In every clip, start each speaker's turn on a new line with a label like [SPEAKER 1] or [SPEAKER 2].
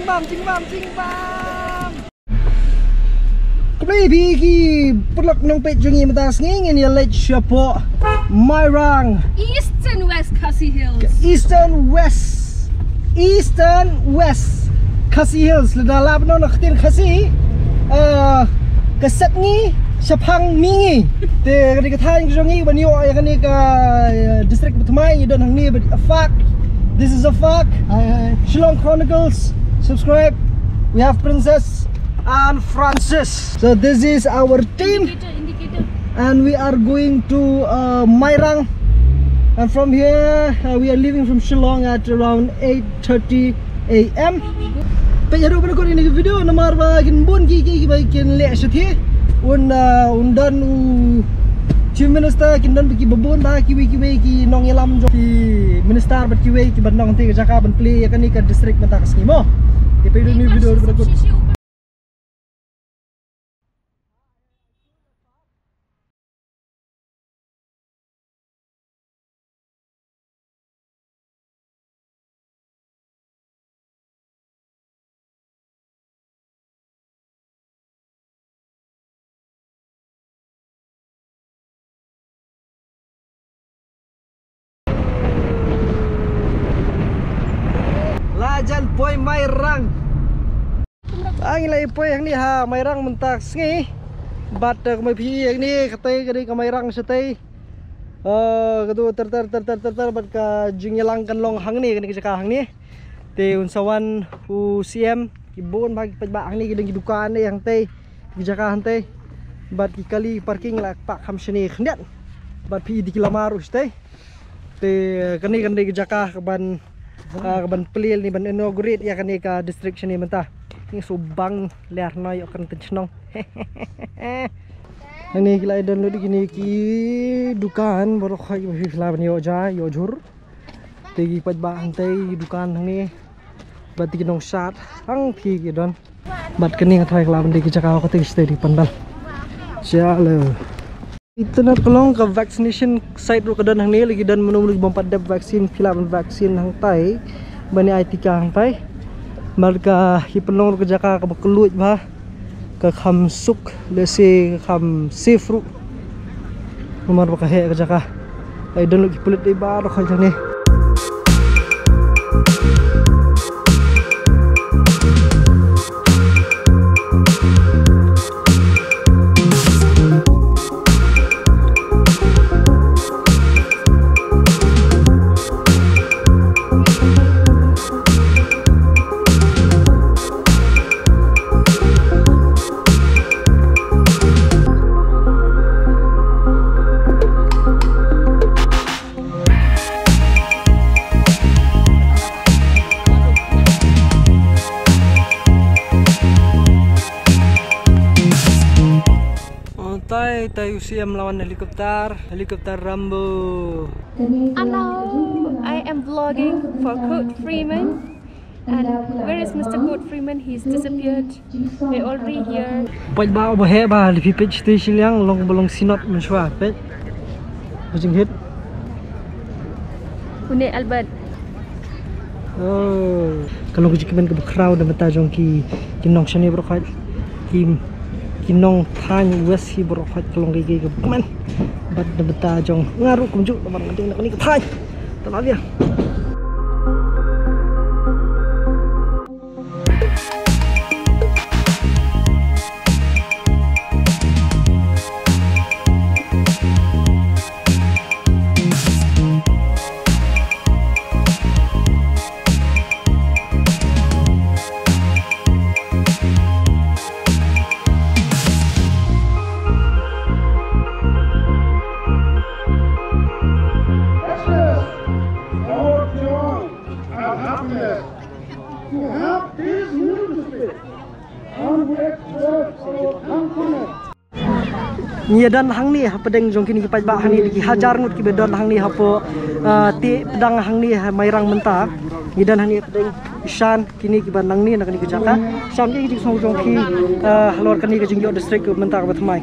[SPEAKER 1] Kembali pergi pelak nong pet jungi metas ngingin ya lech siapa Mairang
[SPEAKER 2] Eastern West Khasi Hills.
[SPEAKER 1] Eastern West Khasi Hills ledalap no nak tin Khasi keset ni Sapang mingi te kani kathang jungi banyo ya kani ka district Batmai don hang ni afak. This is Afak. Shillong Chronicles. Subscribe. We have Princess and Francis. So this is our team.
[SPEAKER 2] Indicator.
[SPEAKER 1] And we are going to Mairang. And from here we are leaving from Shillong at around 8:30 AM. Penyaru pada kau ini video nomor bagian bun gigi bagian lek sethi. Undan Chief Minister kindan pergi bebon bah kiwi ki nong yelam jo ki minister ber kiwi ki bandang ti jaka ban play ya kan ni ka district mata kasnimo. Di pedo ni video berikut. Lajan poi Mairang. Ang ilai poi yang ni ha Mairang mentak sengi. Bat kemai pi yang ni katai kadi ke Mairang setai. Kadu ter bat ka jingyelang kan long hang ni kani ka hang ni. Te unsawan CM ibon bagi pajba hang ni kidang dukan ni hang tai jaka hang tai. Bat ki kali parking lak pak ham sini khndat. Bat pi di kilamaru setai. Te kani jaka ban kaban pelil ni ban inaugurate ya kan ka district sini mentah ni subang lear noy akan tenchnong ini gila download gini ki dukan baru khai hilaban yo ja yo jur tegi pajba antai dukan ni bat ginong sat hang phi don bat kini ngatoi laban di jaka ko tegi stay di pandal chalo itu nak kelong ke vaccination site ru kedan hang ni lagi dan menunggu bompat dap vaksin filaman vaksin hang tai bani IT ka hang tai marga hipelong ke jaka ke keluit bah ke kham suk lesi kham sifru nomor ba he ke jaka ai don lu pulit di ba ro khang ni tai UCM lawan helikopter Rambo.
[SPEAKER 2] Hello, I am vlogging for Kurt Freeman. And where is Mr. Kurt Freeman? He's disappeared. We're already here.
[SPEAKER 1] Paj ba bo he ba li page station yang long bolong sinot menswa pej. Bajing hit.
[SPEAKER 2] Une Albert.
[SPEAKER 1] Oh, kalau kujikimen ke crowd da mata jong ki kinong shani bro khat kim kinong than west hi bro khat kalong gi ke man bat da mata jong ngaru kumjuk da man ding nak ni ke thai ta dia. Nia dan hang ni pedeng jong kini paj ba hang ni di hajar ngut ki bedon hang ni hapo ti pedang hang ni Mairang menta ni dan hang ni pedeng Ishan kini ki bandang ni nak ni ke Jaka sam ki di song jong ki halor kani ke jingyo district menta ka Batmai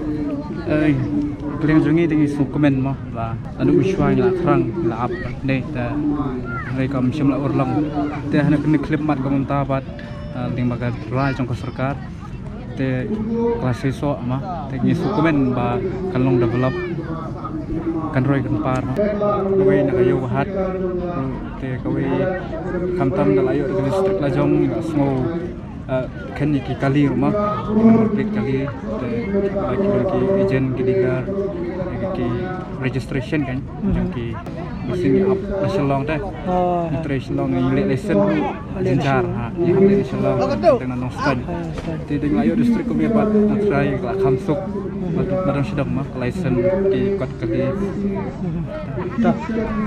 [SPEAKER 1] pedeng jong ni di su komen mo ba anu uswai la krang la ap ne ta ngai kam shim la urlang te hana kini clip mat ka menta bat
[SPEAKER 3] ding baga rai trong sarkar te kelas so ma te ni sukumen ba kalong develop kan roi kan par we na ayo hat te kawe kamtam dal ayo ke district la jong smo kan ni ki kali rumah market kali te ki agent ki digar ki registration kan jang ki mesin up nasional teh international ni lesson jenjar ni hamil nasional dengan nostal ti dengan ayo distrik ko mebat try la khamsuk madang sidam mah lesson ki kot kali
[SPEAKER 1] ta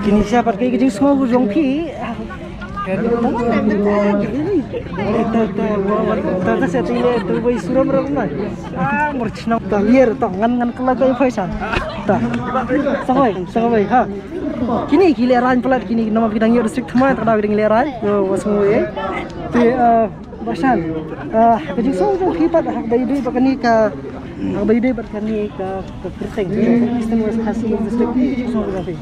[SPEAKER 1] kini siapa ke kijing semua jong pi ta sa tile tu bai suram ram na murchna ta yer ta ngan kala kai phaisan ta sawai ha kini gileran pelat kini nama bidang yer district thma ta bidang gileran yo wasngwe te basan kijing so jong pi pat hak bai dei bakani ka bai dei bakani ka kerteng Eastern West Khasi district kijing so jong pi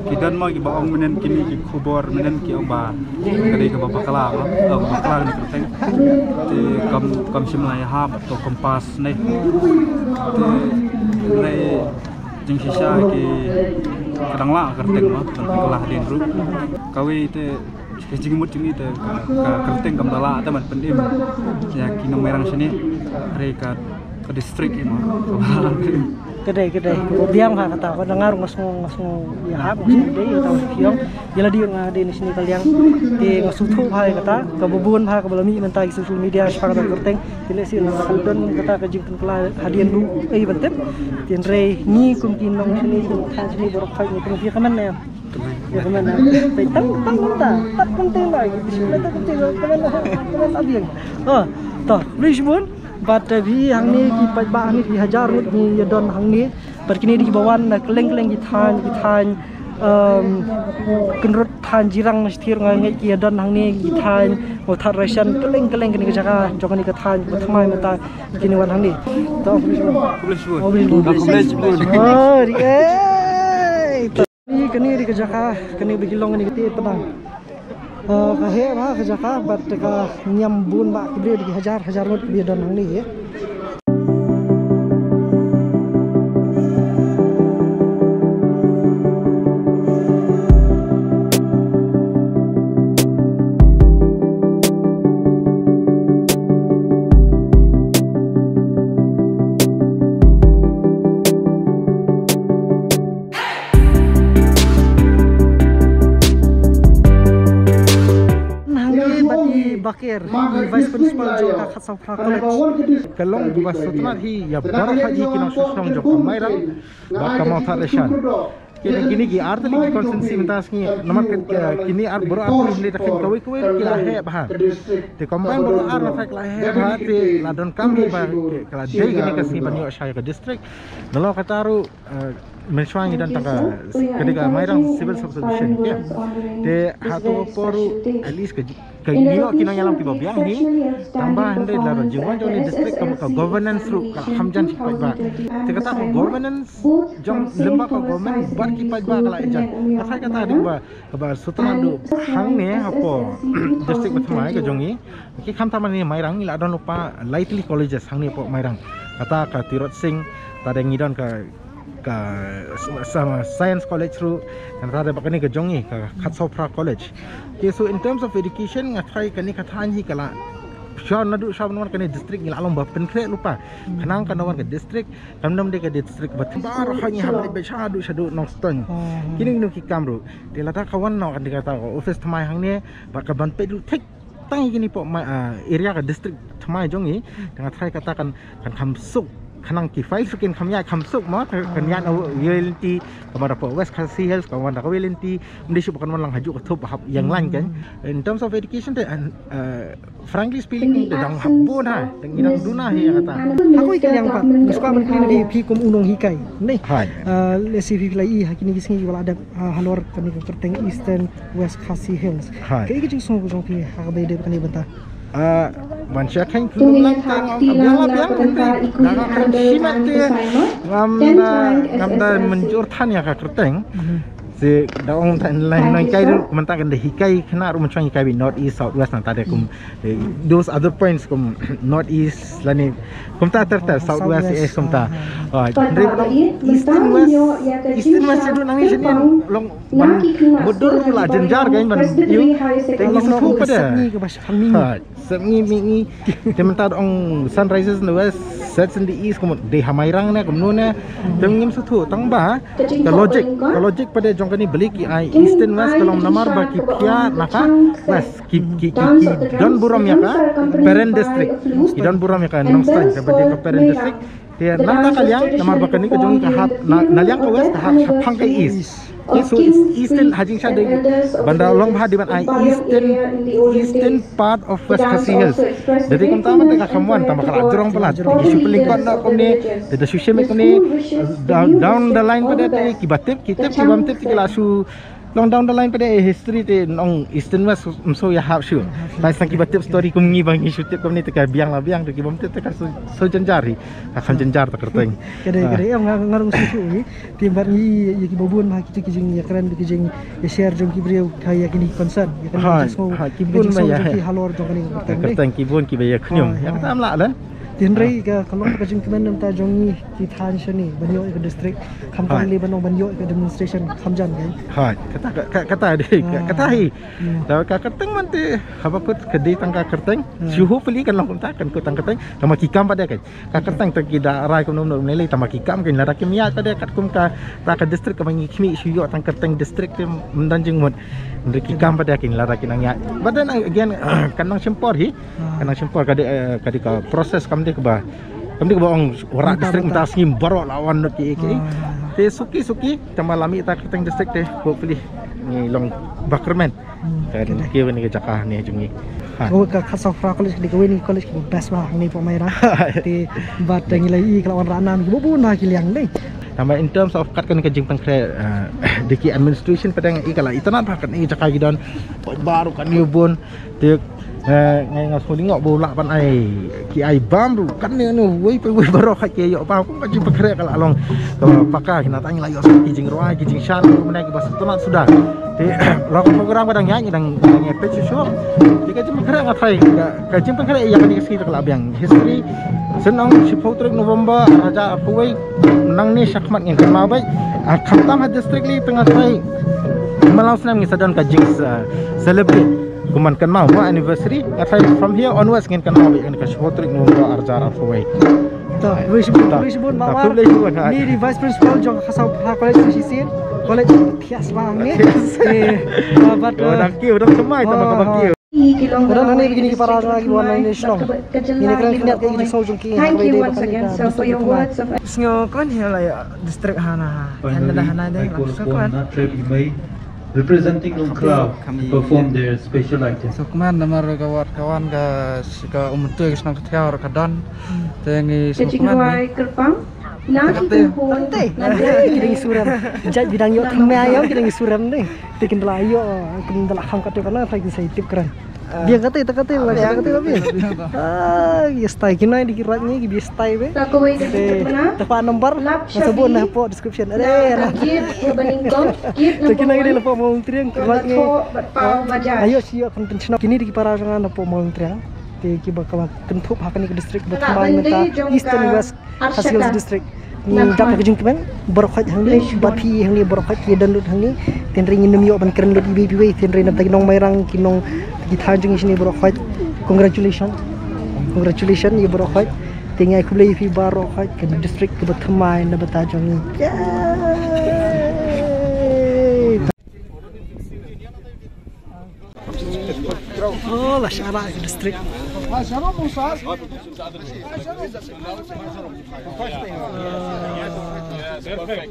[SPEAKER 3] ki dan mau ki baong menen kini ki khubor menen ki ong ba kadai ka bakala bakala ni kerteng te kam simlai ha to kompas nei te re jing sisa ki kadang la kerteng ma kelah din ru kawi te jing mut jing te ka kerteng kam dala ta man pendim ya ki nomerang sini re ka distrik ima
[SPEAKER 1] kedai biang ha kata ko dengar ngasung ya ha dei ya tahu kiong jela di ngade ni sini kaliang di ngasutu ha kata ke bubun ha ke belami mentai social media sepakat kerteng tile si lang kaldon kata ke jingtun kala hadian lu bentem tin re ni kum kin nong sini kum khan sini borok phai ni kum pi kaman ne ya kaman pe tang tak penting lagi bismillah tak penting kaman abiang to Brisbane bat vi hang ni ki pai ba ni ki hajar rut ni yadon hang ni bat kini di bawan keleng ki than kenrut than jirang sthir ngai ki yadon hang ni ki than mo thar ration keleng kini ke jaga jong ni ke than thmai mata kini wan hang ni to Brisbane oh di ni kini di ke jaga kini begilong ni ke tenang kahe ba kejaka bat ka nyambun ba kebri di hajar mut bi don ni ya Bakir, Vice Principal Joka Khatsapra College.
[SPEAKER 4] Kalong bas sutna hi ya barak haji kino susong jok mairang bakam thar reshan. Kini ki artli ki consensi mentas ki nomor kini ar boro ar ni takin kawi ki la he bah. Te combine boro ar na la he bah te ladon kami ba kala dei kini kasi banyo shaya ka district. Nalo kataru mensuangi dan taka ketika mairang civil subdivision ya. Te hatu poru at least kayo kinanyalam ki babiang ni tambah hindi laro jiwan joni district ka governance ru ka hamjan si pa te kata ko governance jong lemba ka government bar ki pa ba kala ejan kata di ba ka sutra do hang ne hapo district bathmai ka jongi ki khamta mani mairang ila don lupa lightly colleges hang ni po mairang kata ka Tirot Singh tadeng ngidon ka sama science college ru kan rada bakani ke jongi ka Khatsapra college okay, so in terms of education ngathai kani kathan hi kala syaw nadu syaw nomor kani district ngila lomba penkre lupa kanang kan nomor ke district kamdam de ke district batar hanya habli be shadu noston kini nu ki kamru de lata kawan no kan dikata office thamai hang ne ba ka ban pe du thik tai kini po area ka district thamai jongi dengan thai katakan kan khamsuk kanang ki file sukin khamya khamsuk ma kanyan reality kamara po West Khasi Hills kamara reality mesti bukan lang haju thup hab yang lain kan in terms of education frankly speaking dang habon ha dang inang duna hi kata
[SPEAKER 1] aku ikan yang pat suka men di pi kum unong hikai nei lesi pi lai hakini gisngi wala ada halor kan ni kerteng Eastern West Khasi Hills kai ki jung song pi ha be de kan ni banta
[SPEAKER 4] manusia kan belum langkang ngamda menjur tanya ka kerteng se daong tan lain kai dulu komentar kan hikai kena rumah cuang hikai north east south west nang tadi kum those other points kum north east lani kum ta south west is kum ta eastern west itu nang sini long bodur pula jenjar kan ban you tengi sepuh pada Semngi tementar ong sunrises in the west, sets in the east, kum de hamairang na kum nuna, tengim sutu tang ba, ka logic pada jong kani beli ki ai eastern west kalau namar ba ki pia naka west ki don buram ya ka parent district, ki don buram ya ka nong stan ka bade ka parent district, dia nang kaliang namar ba kani ka jong ka hat naliang ka west ka hat hang ka east. So eastern hajing sha de bandar long bha di ban ai eastern part of West Khasi Hills. Jadi kum tamat ka khamuan tambah kala jorong pala ki supeling kon na kum ni de sushe me kum ni down the line pada te ki batip ki bam tip ki lasu long down the line pada history te nong eastern west so ya have sure lai sang ki batip story kum ngi bang shoot kum ni te ka biang la biang te ki bam tip te ka so jenjari akan jenjar ta kerteng
[SPEAKER 1] Kadai em ngarung susu ni timbar ni ya ki bobun ma ki jing ya keren ki jing ya share jong ki brio kaya kini concern ya kan
[SPEAKER 4] ki bun ma ya
[SPEAKER 1] ki halor jong kini
[SPEAKER 4] kerteng ki bun ki be ya khnyum ya tam la lan
[SPEAKER 1] Tinrai ka kalong ka jing kemen nam ta jong ni ki than shani banyo ke district kham ta le banong banyo ke demonstration khamjan kan
[SPEAKER 4] kata de kata hi da ka kerteng man te haba put kedi tang ka kerteng si hopefully kan long ta kan ko tang kerteng tama ki kam pada kan ka kerteng ta ki da rai kum nom nele tama ki kam kan la ra kim ya pada kat kum ka district ka bangi khmi si yo tang kerteng district te mendanjing mod ki kam pada kin la ra kin ang ya badan again kanang sempor hi kanang sempor kadi ka proses kam de ba ong ora district mta skim baro lawan ki te suki tama lami ta kerteng district te hopefully ni long bakerman kan ki wen ke jakah ni jungi
[SPEAKER 1] oh ka khasafra college di kawin college ki best ba ni pemaira te bat dangi lai kelawan ranan ki bubun ha ki liang ni
[SPEAKER 4] tambah in terms of kat kan ke jing pangkre deki administration padang ikala itana ba kan i jakah gidon baru kan yubun te ngai ngasuli ngok bola pan ai ki ai bam ru kan ni wei baro kha ke yo pa ko ji pakre kala along to pakah hina tang layo ki jing roa ki jing shan ko menai ki bas tunat sudah te lok program padang nyanyi dang ngepet show jika ji pakre ngatai ka jing pakre ya kan ki kala biang history senong 14 November raja Puwei menang ni syakmat ngin ma bai khamtam ha district li tengah tai malau senam ngi sadon ka jing celebrate kuman kan mau anniversary ngatai from here onwards ngin kan mau kan ka 14 November arjara Puwei
[SPEAKER 1] ta wisbun bawa ni di vice principal jong khasau college sisian college thias bang ni babat
[SPEAKER 4] dak kiu dak semai tambah ka kiu
[SPEAKER 1] Kadang nanti begini para lagi warna nasional. Ini keren kiat kayak gitu saujung ki.
[SPEAKER 5] Thank you once again so for your words of
[SPEAKER 1] Sngo kon hela ya distrik hana. Hana hana deh.
[SPEAKER 6] Representing Nongkrao perform their special item.
[SPEAKER 3] So kuman namar kawan ka umtu kisna kthia ka don tengi so kuman
[SPEAKER 5] Kerpang
[SPEAKER 1] Kita suram. Jat bidang yo thame ayam kita suram deh. Tikin delayo, kin delah ham kate kana lagi saya tip keren. Dia kata lagi tapi. Ya stay kina dikiratnya ki stay be. Tepat nomor sebut nah po description. Ada. Kina ini lepo mau triang kiratnya. Ayo sih konten channel kini di para jangan lepo mau triang. Ki bakal kentup hakan ke distrik bermain menta Eastern West Khasi Hills district ni dak ke jungkeman berkhot hang ni bapi hang ni berkhot ki download hang ni ten ring nem yo ban keren lot ibi ten ring nam nong mairang kinong ki thanjung sini berkhot congratulations ni berkhot tingai kublai fi berkhot ke district ke bermain na batajong ni Oh, lah syara ke distrik. Syara Musa.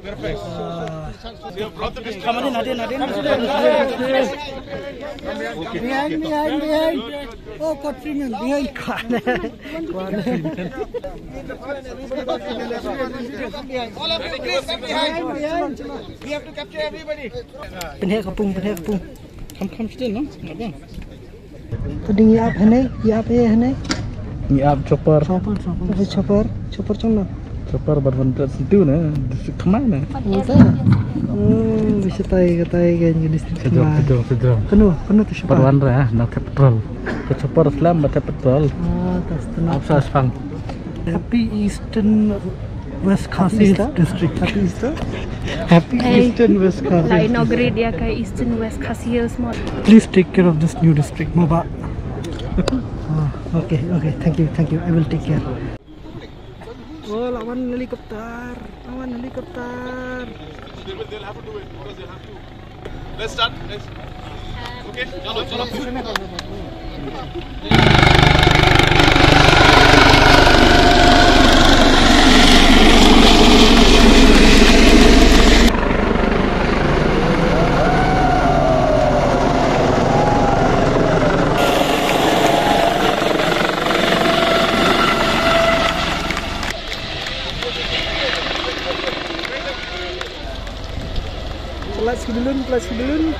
[SPEAKER 1] Perfect. Kamarin Nadin. Behind. Oh, Court Freeman behind. We have to capture everybody. Penhek kapung. Come still, no? Abang. Tadi ngiap hene, ngiap chopper. Chopper chong na.
[SPEAKER 4] Chopper berbentuk sentuh na, kemana?
[SPEAKER 1] Bisa tay kan distrik
[SPEAKER 4] Sedang.
[SPEAKER 1] Kenu tu siapa?
[SPEAKER 4] Perwanra, nak petrol. Ke chopper Islam baca petrol.
[SPEAKER 1] Tas tenang.
[SPEAKER 4] Apa asfang?
[SPEAKER 1] Happy Eastern West Khasi District. Happy Eastern? Happy
[SPEAKER 2] Hey.
[SPEAKER 1] Eastern West
[SPEAKER 2] La
[SPEAKER 1] Khasi.
[SPEAKER 2] inaugurate dia ke Eastern West Khasi Hills Mall.
[SPEAKER 1] Please take care of this new district, Moba. Okay, thank you. I will take care. Oh, lawan helikopter.
[SPEAKER 7] They'll have to do it because they'll have to. Let's start. Okay.
[SPEAKER 1] Plus balloon.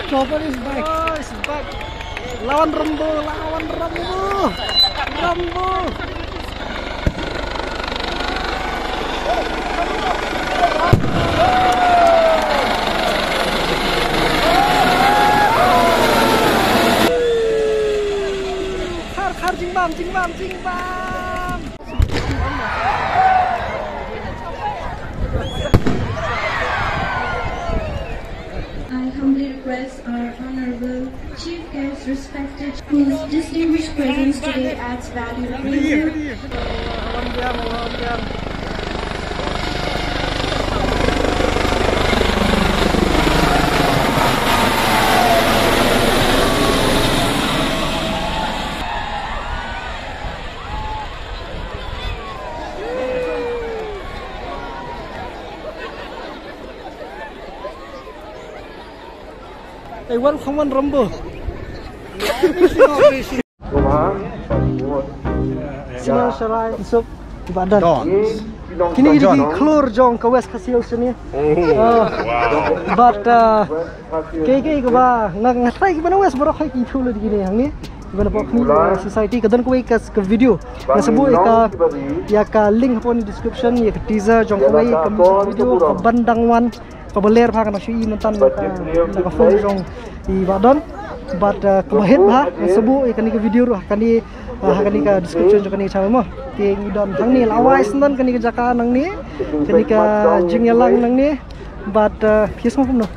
[SPEAKER 1] Chopper is back. Oh, it's back. Lawan Rambo. Khar jing bam.
[SPEAKER 8] I humbly request our Honorable Chief Guest, respected, whose distinguished presence today adds value to you.
[SPEAKER 1] Hey, welcome on Rambo. Sino Sarai Isop Ibadan. Kini di keluar jong ke West Khasi Hills ni. But ke ba ngatai ke mana West baru kai ki thulu di gini hang ni. Ibana pok ni society kadan ko ke video. Na sabu ya ka link pon description ya ke teaser jong ko ka video ka bandangwan kabeler pha kana shui nantan ka phone jong Ibadan but kemahit bah sebu ikan ke video ruh kani ka description jong kani chama mo ting idon hang ni lawai sendan kani ke jaka nang ni kani ka jingyalang nang ni but kies mo no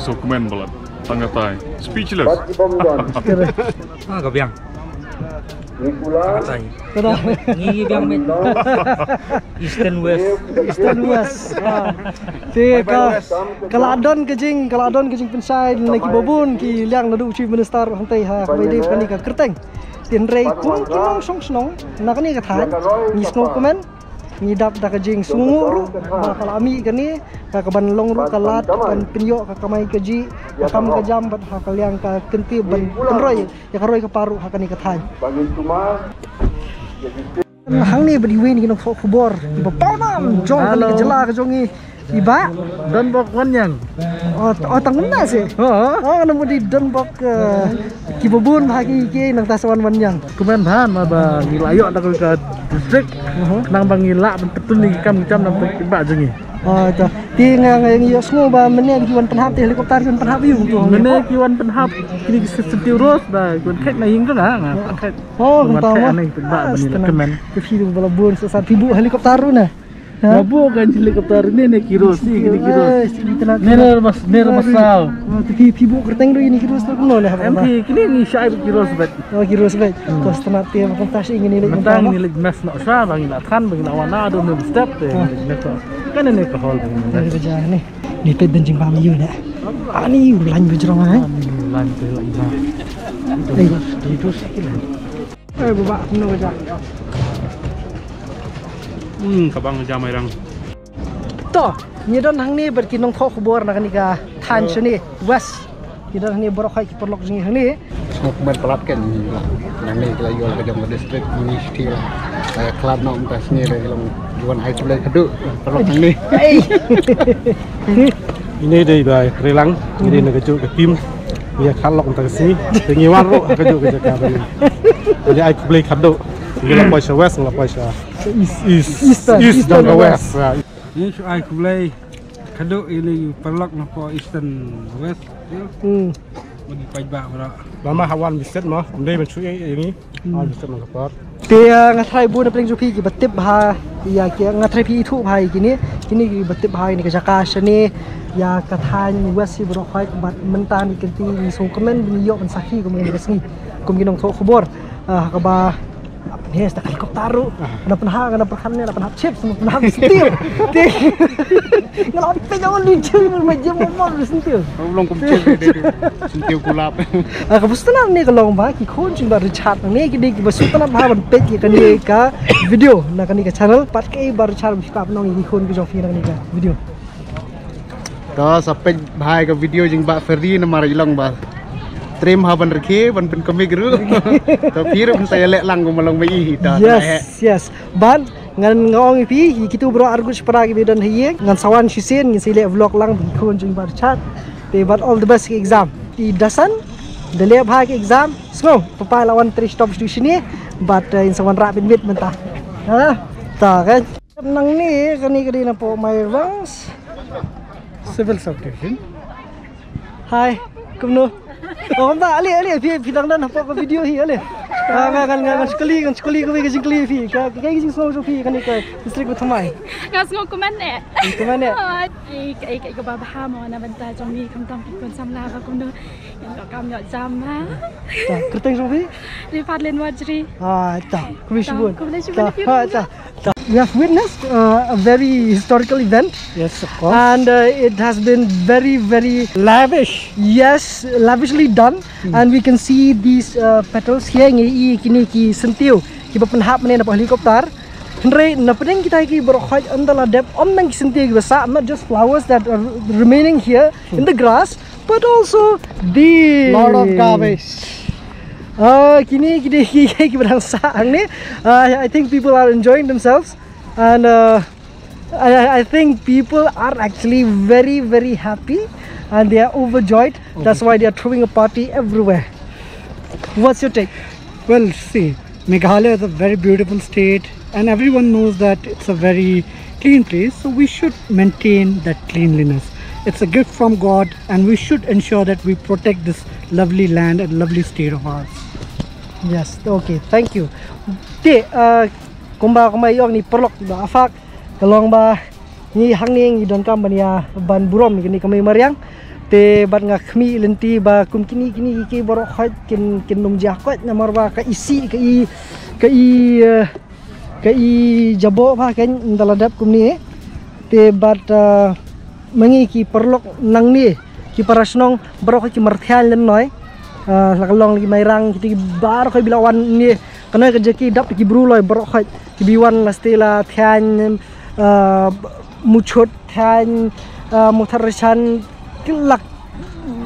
[SPEAKER 7] Dokumen balat. Tangatai. Speechless.
[SPEAKER 3] Gabiang.
[SPEAKER 1] Ngigi
[SPEAKER 3] biang met. Eastern
[SPEAKER 1] West. Kaladon kejing pensai lagi babun ki liang nadu uci minister hantai ha bede kani ka kerteng. Tin rei kung kinong song snong na kani ka than ni snow komen ni dap da kejing sungu ru bakal ami kani ka kaban long ru kalat kan pinyo ka kamai keji ka kam ka jam bat ha kaliang ka kenti ban penroy ya ka roy ka paru ha kani ka than. Hang ni beriwen kinong khubor iba pamam jong kali ka jela ka jongi iba
[SPEAKER 4] Dan bok wanyang.
[SPEAKER 1] oh tangan sih. Namu di Donbok kibubun hagi ke nang tasawan wanyang.
[SPEAKER 4] Kumen bahan ba ngilayo ada ke distrik. Nang bangila betul ni kam nang tiba jengi.
[SPEAKER 1] Ito. Ti nga yung semua ba mene kiwan penhap ti helikopter kiwan penhap yung tu.
[SPEAKER 4] Mene kiwan penhap kini sentiu ros ba kiwan kek na hingga na.
[SPEAKER 1] Kentama.
[SPEAKER 4] Kemen.
[SPEAKER 1] Kefidu balabun sesat tibu helikopter na.
[SPEAKER 4] Babu kan helikopter ni kiros ni kiros. Nera masal.
[SPEAKER 1] Tibu kerteng do ini kiros tu kuno lah.
[SPEAKER 4] MP kini ni syaib kiros bet.
[SPEAKER 1] Kiros bet. Kos temat ti makan tas ingin ni.
[SPEAKER 4] Mentang ni mas nak sah bagi nak kan bagi nak wana ada ni step tu. Kan ni ke hol
[SPEAKER 1] ni kerja ni. Ni pet benjing pam you na. Ani ulan bujrong ai.
[SPEAKER 4] Ulan tu itu sikit.
[SPEAKER 1] Bubak kuno kerja.
[SPEAKER 7] Kabang jamai rang.
[SPEAKER 1] To, ni don hang ni berkinong kho khubor na kani ka than chuni west. Ni don hang ni borok khai ki porlok jingi hang ni.
[SPEAKER 3] Dokumen pelat kan. Nang ni kita jual ke jong district ministry.
[SPEAKER 4] Kelab nak minta sini deh kalau jual air boleh keduk perlu ni. Ini deh bay relang ini nak kejuk ke tim dia kalok minta sini tinggi waruk kejuk ke Jakarta ni. Jadi air boleh keduk. Ini lapoi west lapoi east dan west.
[SPEAKER 3] Ini air boleh keduk ini perlu nak eastern west. Bagi pajak berak.
[SPEAKER 4] Lama hawan biset mah, kemudian mencuri ini, hawan biset mengkapar.
[SPEAKER 1] Dia ngatrai bu na paling jupi ki batip ha ya ki ngatrai pi thu bhai kini ki batip bhai ni ka jakash ni ya kathan wasi bro khai bat mentan ni kenti ni so komen ni yo ban sahi ko ni kasni kum ginong tho khobor ka ba Yes, tak helikopter. Kenapa perhannya, kenapa chips, kenapa sentil. Kalau apa jangan lucu macam mana sentil.
[SPEAKER 4] Belum kumpul sentil kulap.
[SPEAKER 1] Kebetulan ni kalau bagi kunci baru chat ni kita kebetulan bahan page kan ni ka video, nak ni ka channel. Pat ke baru chat kita penong ini kun ke Jofi nak ni ka video.
[SPEAKER 4] Dah sampai bahaya ke video jeng Mbak Ferdi nama ilang bah. Trim haban reke ban pen komik ru. Tapi rum saya lek lang malang mai ta.
[SPEAKER 1] Yes. Ban ngan ngong pi kita bro argus para ke dan hiye ngan sawan shisen ngi sile vlog lang bi khon jing bar chat. Te but all the best ke exam. Ti dasan dele bhag exam. So papai lawan 3 stop di sini but in sawan ra bin mit mentah. Ha? Ta kan. Nang ni kani kadi na po my ranks
[SPEAKER 4] Civil subdivision.
[SPEAKER 1] Hai, kumno. Oh, tak, ali, bidang dan apa video hi, ali. Ngan sekali ko bagi sekali fi. Kaya sing so fi kan ikut distrik Uthamai.
[SPEAKER 2] Ngas ngok komen eh.
[SPEAKER 1] Komen eh.
[SPEAKER 2] Ai ko ba ha mo na banta jong mi kam tam kon samla ka kum do. Yang ko kam yo jam ha.
[SPEAKER 1] Tak, kerteng so fi.
[SPEAKER 2] Di Padlen Wajri.
[SPEAKER 1] Tak. Kumishbun.
[SPEAKER 2] Tak.
[SPEAKER 1] We have witnessed a very historical event.
[SPEAKER 4] Yes, of course.
[SPEAKER 1] And it has been very, very
[SPEAKER 4] lavish.
[SPEAKER 1] Yes, lavishly done. And we can see these petals here. Ngi kini ki sentiu. Ki penhap mene na helikopter. Henry na pedeng kita ki berkhaj andala dep om nang sentiu ki basa. Not just flowers that are remaining here in the grass, but also the
[SPEAKER 4] lot of garbage.
[SPEAKER 1] Kini ki berang saang ni. I think people are enjoying themselves, and I think people are actually very, very happy, and they are overjoyed. That's why they are throwing a party everywhere. What's your take?
[SPEAKER 9] Well, see, Meghalaya is a very beautiful state, and everyone knows that it's a very clean place, so we should maintain that cleanliness. It's a gift from God, and we should ensure that we protect this lovely land and lovely state of ours.
[SPEAKER 1] Yes, okay, thank you. Kumba yung ni perlok ba afak kalong ba ni hangning idon kam bania ban burom ni kami mariang te ban nga khmi lenti ba kum kini ki boro khat kin num jakot namar ba ka isi ka i jabo ba kan daladap kum ni te bat mangi ki perlok nang ni ki parasnong boro ki marthial len noi lakalong lagi mairang kita baru kau bilawan ni kena kerja ki dap ki bruloi berok ki biwan lastila thian muchot thian mutarchan kilak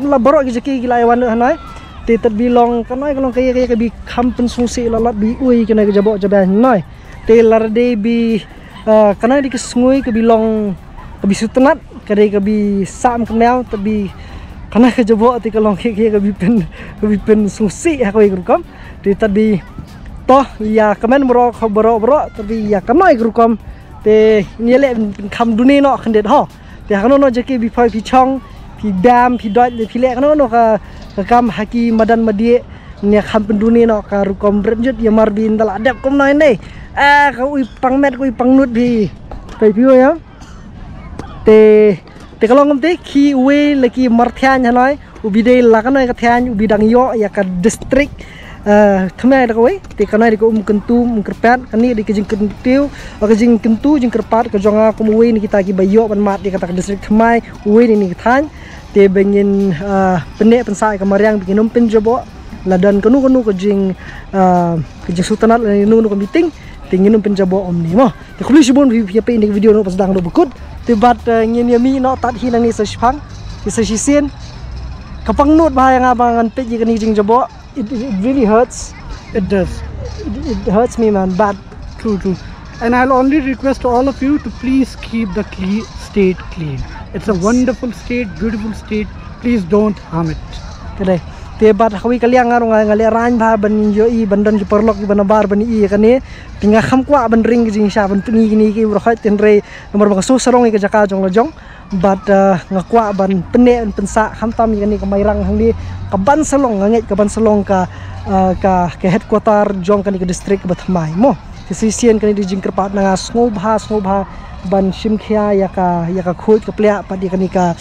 [SPEAKER 1] la berok ki laiwan hanai te tat bilong kena kalong kaya bi kampen sungsi lalat bi ui kena ke jabok jaban noi te larde bi kena di kesngui ke bilong ke bi sutenat kadai ke bi sam kemel tapi karena kejebok ti kalong ke pen susi aku ikrukom ti tadi toh ya kemen bro tapi ya kena ikrukom te niele kam duni no khendet ho te kano no jeki bi phai pi chong pi dam pi dot pi le kano no ka kam haki madan madie nya kam penduni no ka rukom brenjut ya marbin dal adap kom noi nei ka ui pangmet ui pangnut bi pai pi ya te kalau ngomte ki we lagi marthian hanoi ubide lakanoi ka thian ubidang yo ya ka district thmai da we te kanai ko kentu kerpat kani di kejing kentiu ka jing kentu jing kerpat ka jonga ko we ni kita ki bayo ban mat di kata district thmai we ni than te bengin penek pensai ka mariang bikin umpen jobo ladan kanu ka jing sultanat nu ko meeting tingin umpen jobo om ni mo te khuli sibon vi pe ni video no pas dang do bekut tibat ngin yami no tat hinang ni sespang isa sisien kapang nut bahaya ngabangan pe jika ni jing jabo it really hurts.
[SPEAKER 9] It does.
[SPEAKER 1] It hurts me, man, but
[SPEAKER 9] true. And I'll only request all of you to please keep the state clean. It's a wonderful state, beautiful state. Please don't harm it.
[SPEAKER 1] Kedai. Tebat hawi kaliang ngarung ngali ran ba ban yo I bandan ki perlok ki banabar ban I kane tinga kham kwa ban ring jing sha ban pni kini ki ro khait ten re nomor ba so sarong I ka jaka jong lojong but ngakwa ban pene pensa kham tam kini ka mairang hang di ka ban salong nganget ka ban salong ka headquarter jong kani ka district ba thamai mo sisien kani di jing kerpat na ngobha ban shimkhia ya ka khut ka plea pa di kani ka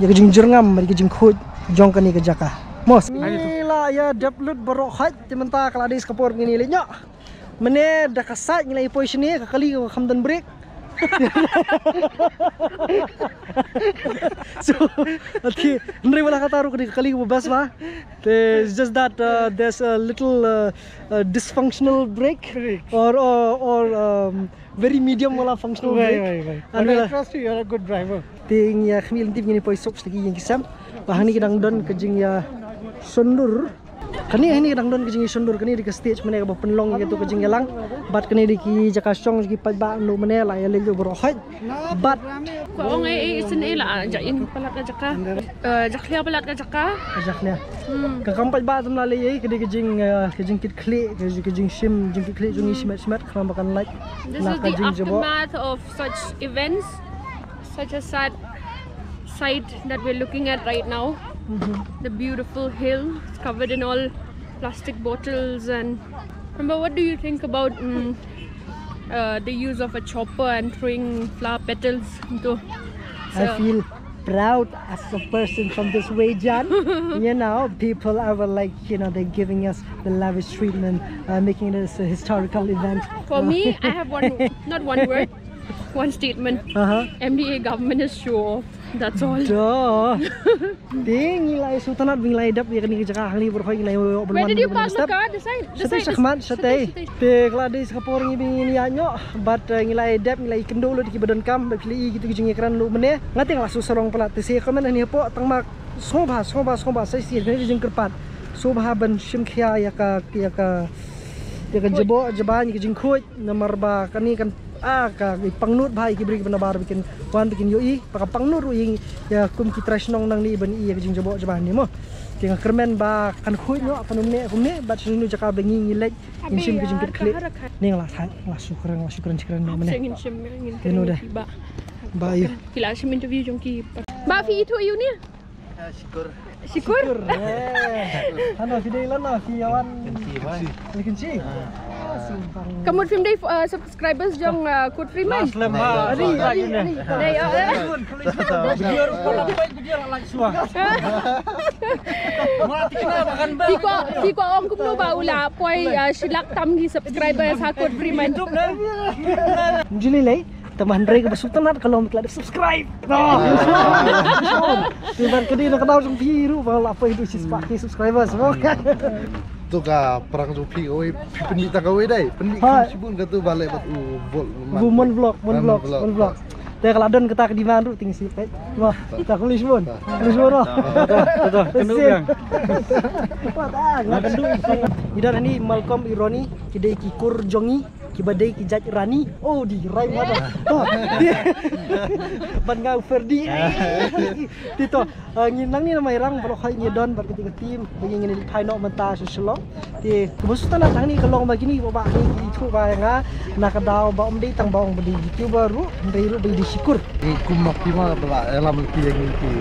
[SPEAKER 1] ya ka jing jurngam di ka jing khut jong kani ke jaka mos ila ya daplut baro khat timenta kaladis kapor ngini lenyo mene da kasat ngilai position ni kakali ko khamdan break so ati ndri wala kataru kali ko bas ba it's just that there's a little dysfunctional brake or very medium wala functional brake
[SPEAKER 9] right. And I trust you, you're a good driver.
[SPEAKER 1] Ting ya khmil tim ngini poi sok stegi yang kisam bahani kidang don kejing ya sundur kani ini kidang don kejing sundur kani di ke stage mene ka penlong gitu kejing yalang bat kani di ki jaka song ki pa ba no mene la ya lelu bro khat bat
[SPEAKER 2] ko ngai isin ila jain palat ka jaka jaklia palat ka jaka
[SPEAKER 1] jaklia ka kampai ba tum la le ke kejing kit kle kejing shim jing kit kle jungi simat kham bakan like
[SPEAKER 2] this is the aftermath of such events, such a sad sight that we're looking at right now. The beautiful hill, it's covered in all plastic bottles. And remember, what do you think about the use of a chopper and throwing flower petals into?
[SPEAKER 1] I feel proud as a person from this region. You know, people are like, you know, they're giving us the lavish treatment, making this a historical event.
[SPEAKER 2] For me, I have not one word, one statement. MDA government is show off. That's all.
[SPEAKER 1] Ding nilai sultanat nilai dap ya kani jaka hali berkhoi nilai obelman.
[SPEAKER 2] Where did you park the car? The side.
[SPEAKER 1] Sakmat satay. Te kladis kapor ngi ni anyo but nilai dap nilai kendo lo di badan kam ba pili gitu jing ekran lo mene ngating la susarong pelat te se komen ni po tangmak soba sai si ni jing kerpat. Soba ban shimkhia ya ka jebo jaban ki jing khoi nomor ba kani kan ka pangnut bhai ki bri banabar bikin wan bikin yoi paka pangnut ing ya kum ki trashnong nang ni ban I ya jing jabo jaban ni mo tinga kermen ba kan khoi no panumne kumne bat sinu jaka bengi ngilek insim ki jing kit kle ning la syukran no mene tenu dah ba yu
[SPEAKER 2] kila sim interview jong ki ba fi itu yu ni syukur
[SPEAKER 1] hano video lana ki yawan kenci
[SPEAKER 2] kamu film day subscribers jong Kurt Freeman Tiko ong kumno ba ula poi silak tam gi subscribers ha Kurt Freeman
[SPEAKER 1] jili lay teman Andre ke Sultanat kalau mikla subscribe. Tiba kedi nak kenal jong biru bala apa itu sis pakai subscribers semua.
[SPEAKER 4] Tu ka perang jupi oi pendik tak oi dai. Pendik sibun ka tu balik batu
[SPEAKER 1] mon vlog. Teh kalau don kita di mana ting si pet. Wah, tak tulis pun. Betul. Kendu yang. Idan ini Malcolm Ironi kidai kikur jongi kibadai kijaj rani di rai mata ban ngau Ferdi tito nginang ni nama irang bro khai ngedon bar ketika tim bagi ngini phai no menta selo ti kebusutan tang ni kalong bagini ba ni thu ba nga nakadaw ba umdi tang baong badi youtuber ru ndai ru badi syukur
[SPEAKER 4] kumak pima bala elam ti yang ti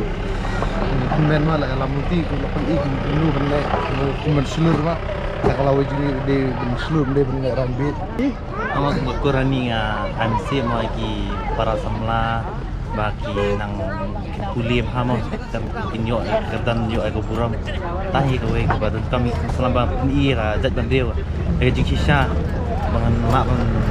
[SPEAKER 4] kumen mala elam ti ku lapan nu bende kumen selur ma kalau jadi di Muslim dia punya rambut.
[SPEAKER 6] Amat berkurani MC lagi para semla bagi nang kulim hamo dan inyo kerdan yo aku buram tahi kowe kepada kami selama ini jat bandeu jing sisa bangan mak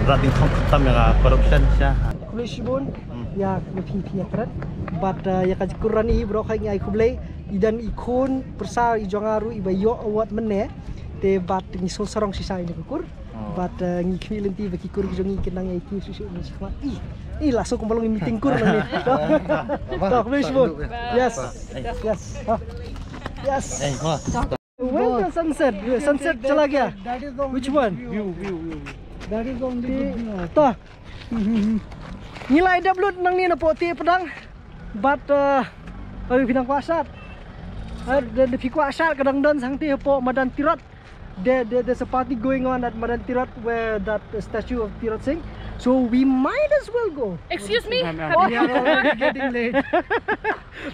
[SPEAKER 6] rating tam ya corruption sya.
[SPEAKER 1] Kulishbun ya pipi akrat but ya kurani bro khai ngai kublai idan ikon persa ijongaru ibayo awat mene te bat ni so sarong sisa ini kukur bat ngi kwilinti baki kur jongi kenang ai ki susu ni sakma lah so kumbalong meeting kur ni tak wishbon yes where's the sunset chala gaya which one view
[SPEAKER 9] That is only good enough.
[SPEAKER 1] Toh. Nilai dah belut nang ni na po ti pedang. But pinang kuasat. The kuasat kadang dan sang ti po Madan Tirat. There's a party going on at Madan Tirat where that statue of Tirat Singh. So we might as well go.
[SPEAKER 2] Excuse me?
[SPEAKER 9] We are already getting late.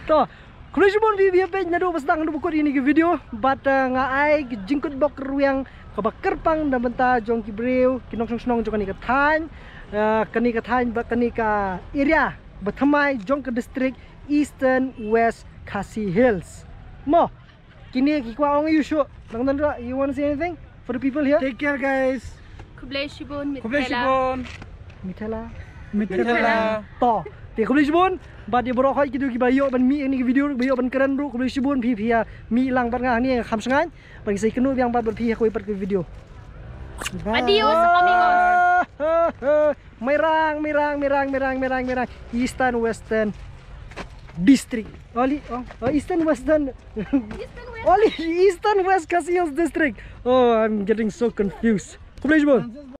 [SPEAKER 1] Toh. Kalau cuma video page nado pas tang buku ini ke video, but ngai jingkut bok ruang kabakar pang dan benta jong ki breu kinong snong jong kanika than kanika area Bathamai jong ke district Eastern West Khasi Hills. Mo kini ki kwa ong you show. You want to say anything for the people here?
[SPEAKER 9] Take care, guys.
[SPEAKER 2] Kublai Shibun,
[SPEAKER 3] Kublai
[SPEAKER 2] Mithela.
[SPEAKER 3] Shibun.
[SPEAKER 1] Mithela. To. Te Kublai Shibun. But dia borok hoi kidu ki bayo ban mi ni video bayo ban keren bro Kublai Shibun pi pia mi lang ban ngah ni kham sangan. Bagi saya kenu yang ban pi ko ipat ke video.
[SPEAKER 2] Adios amigos.
[SPEAKER 1] Merang. Eastern Western District. Eastern Western. Eastern West Khasi Hills District. Oh, I'm getting so confused. Kublai Shibun.